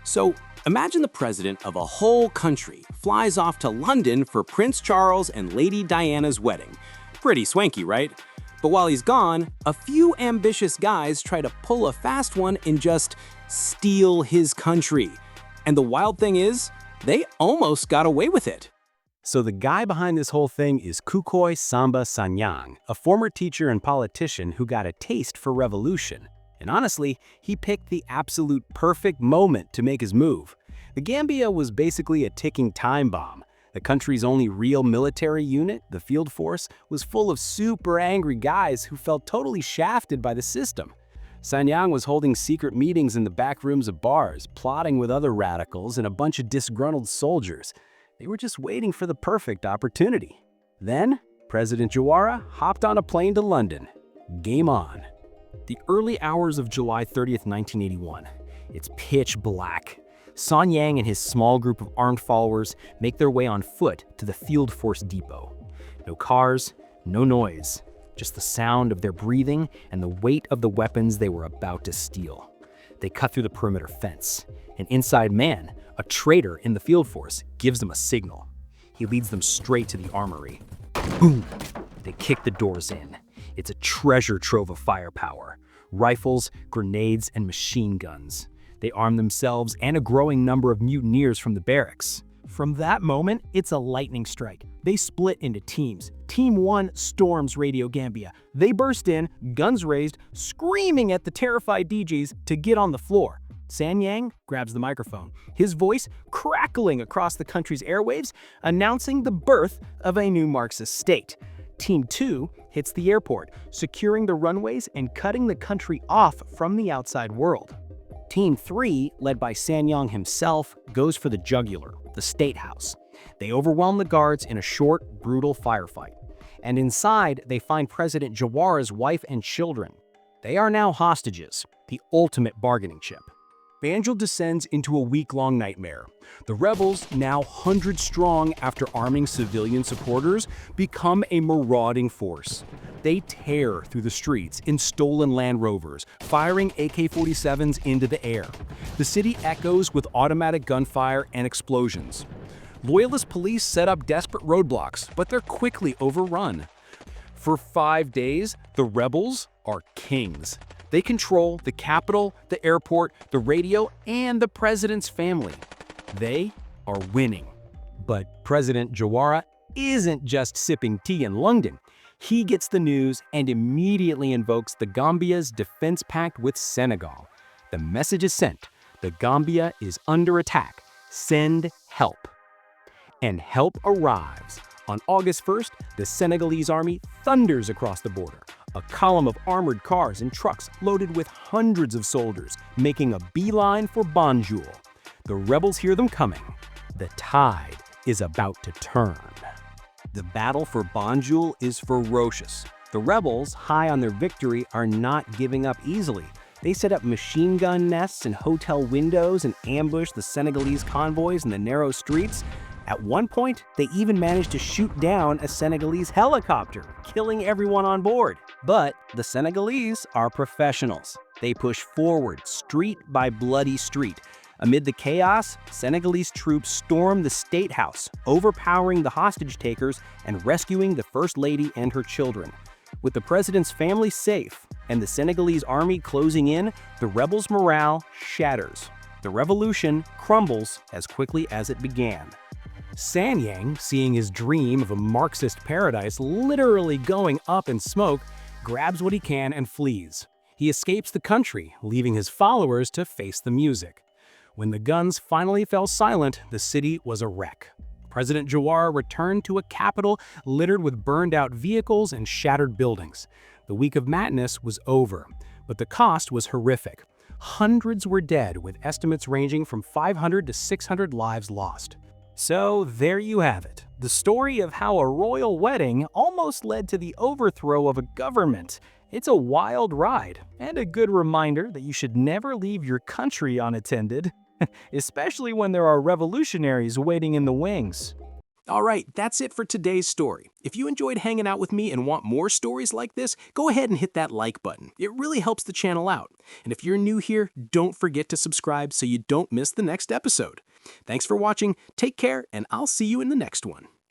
So imagine the president of a whole country flies off to London for Prince Charles and Lady Diana's wedding. Pretty swanky, right? But while he's gone, a few ambitious guys try to pull a fast one and just steal his country. And the wild thing is, they almost got away with it. So the guy behind this whole thing is Kukoi Samba Sanyang, a former teacher and politician who got a taste for revolution. And honestly, he picked the absolute perfect moment to make his move. The Gambia was basically a ticking time bomb. The country's only real military unit, the field force, was full of super angry guys who felt totally shafted by the system. Sanyang was holding secret meetings in the back rooms of bars, plotting with other radicals and a bunch of disgruntled soldiers. They were just waiting for the perfect opportunity. Then, President Jawara hopped on a plane to London. Game on. The early hours of July 30th, 1981. It's pitch black. Sanyang and his small group of armed followers make their way on foot to the field force depot. No cars, no noise, just the sound of their breathing and the weight of the weapons they were about to steal. They cut through the perimeter fence. An inside man, a traitor in the field force, gives them a signal. He leads them straight to the armory. Boom! They kick the doors in. It's a treasure trove of firepower. Rifles, grenades, and machine guns. They arm themselves and a growing number of mutineers from the barracks. From that moment, it's a lightning strike. They split into teams. Team 1 storms Radio Gambia. They burst in, guns raised, screaming at the terrified DJs to get on the floor. Sanyang grabs the microphone, his voice crackling across the country's airwaves, announcing the birth of a new Marxist state. Team 2 hits the airport, securing the runways and cutting the country off from the outside world. Team 3, led by Sanyang himself, goes for the jugular, the State House. They overwhelm the guards in a short, brutal firefight. And inside, they find President Jawara's wife and children. They are now hostages, the ultimate bargaining chip. Banjul descends into a week-long nightmare. The rebels, now hundreds strong after arming civilian supporters, become a marauding force. They tear through the streets in stolen Land Rovers, firing AK-47s into the air. The city echoes with automatic gunfire and explosions. Loyalist police set up desperate roadblocks, but they're quickly overrun. For 5 days, the rebels are kings. They control the capital, the airport, the radio, and the president's family. They are winning. But President Jawara isn't just sipping tea in London. He gets the news and immediately invokes the Gambia's defense pact with Senegal. The message is sent. The Gambia is under attack. Send help. And help arrives. On August 1st, the Senegalese army thunders across the border. A column of armored cars and trucks loaded with hundreds of soldiers, making a beeline for Banjul. The rebels hear them coming. The tide is about to turn. The battle for Banjul is ferocious. The rebels, high on their victory, are not giving up easily. They set up machine gun nests in hotel windows and ambush the Senegalese convoys in the narrow streets. At one point, they even managed to shoot down a Senegalese helicopter, killing everyone on board. But the Senegalese are professionals. They push forward, street by bloody street. Amid the chaos, Senegalese troops storm the State House, overpowering the hostage takers and rescuing the First Lady and her children. With the president's family safe and the Senegalese army closing in, the rebels' morale shatters. The revolution crumbles as quickly as it began. Sanyang, seeing his dream of a Marxist paradise literally going up in smoke, grabs what he can and flees. He escapes the country, leaving his followers to face the music. When the guns finally fell silent, the city was a wreck. President Jawara returned to a capital littered with burned-out vehicles and shattered buildings. The week of madness was over, but the cost was horrific. Hundreds were dead, with estimates ranging from 500 to 600 lives lost. So there you have it, the story of how a royal wedding almost led to the overthrow of a government. It's a wild ride, and a good reminder that you should never leave your country unattended, especially when there are revolutionaries waiting in the wings. All right, that's it for today's story. If you enjoyed hanging out with me and want more stories like this, go ahead and hit that like button. It really helps the channel out. And if you're new here, don't forget to subscribe so you don't miss the next episode. Thanks for watching, take care, and I'll see you in the next one.